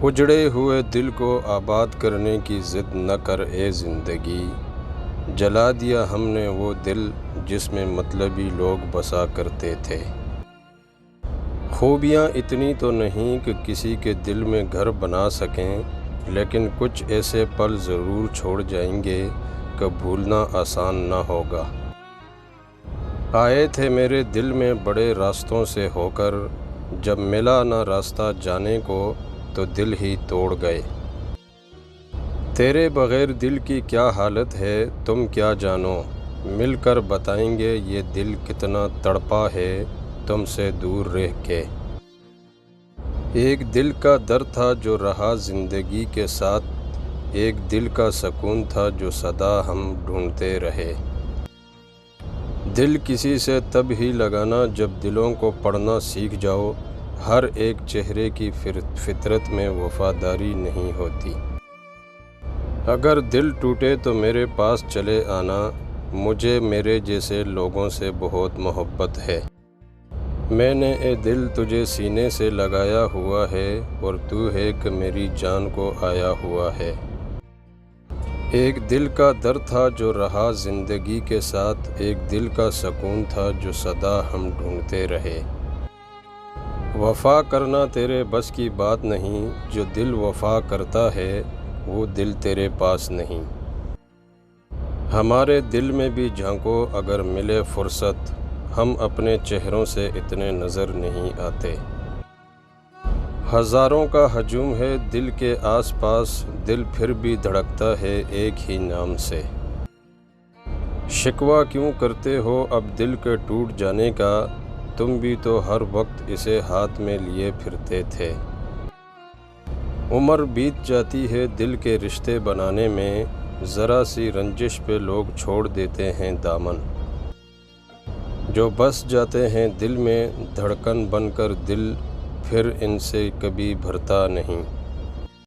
اجڑے ہوئے دل کو آباد کرنے کی ضد نہ کر اے زندگی، جلا دیا ہم نے وہ دل جس میں مطلبی لوگ بسا کرتے تھے۔ خوبیاں اتنی تو نہیں کہ کسی کے دل میں گھر بنا سکیں، لیکن کچھ ایسے پل ضرور چھوڑ جائیں گے کہ بھولنا آسان نہ ہوگا۔ آئے تھے میرے دل میں بڑے راستوں سے ہو کر، جب ملا نہ راستہ جانے کو تو دل ہی توڑ گئے۔ تیرے بغیر دل کی کیا حالت ہے تم کیا جانو، مل کر بتائیں گے یہ دل کتنا تڑپا ہے تم سے دور رہ کے۔ ایک دل کا درد تھا جو رہا زندگی کے ساتھ، ایک دل کا سکون تھا جو سدا ہم ڈھونڈتے رہے۔ دل کسی سے تب ہی لگانا جب دلوں کو پڑھنا سیکھ جاؤ، ہر ایک چہرے کی فطرت میں وفاداری نہیں ہوتی۔ اگر دل ٹوٹے تو میرے پاس چلے آنا، مجھے میرے جیسے لوگوں سے بہت محبت ہے۔ میں نے اے دل تجھے سینے سے لگایا ہوا ہے، اور تو ہے کہ میری جان کو آیا ہوا ہے۔ ایک دل کا درد تھا جو رہا زندگی کے ساتھ، ایک دل کا سکون تھا جو سدا ہم ڈھونڈتے رہے۔ وفا کرنا تیرے بس کی بات نہیں، جو دل وفا کرتا ہے وہ دل تیرے پاس نہیں۔ ہمارے دل میں بھی جھانکو اگر ملے فرصت، ہم اپنے چہروں سے اتنے نظر نہیں آتے۔ ہزاروں کا ہجوم ہے دل کے آس پاس، دل پھر بھی دھڑکتا ہے ایک ہی نام سے۔ شکوہ کیوں کرتے ہو اب دل کے ٹوٹ جانے کا، تم بھی تو ہر وقت اسے ہاتھ میں لیے پھرتے تھے۔ عمر بیت جاتی ہے دل کے رشتے بنانے میں، ذرا سی رنجش پہ لوگ چھوڑ دیتے ہیں دامن۔ جو بس جاتے ہیں دل میں دھڑکن بن کر دل، پھر ان سے کبھی بھرتا نہیں۔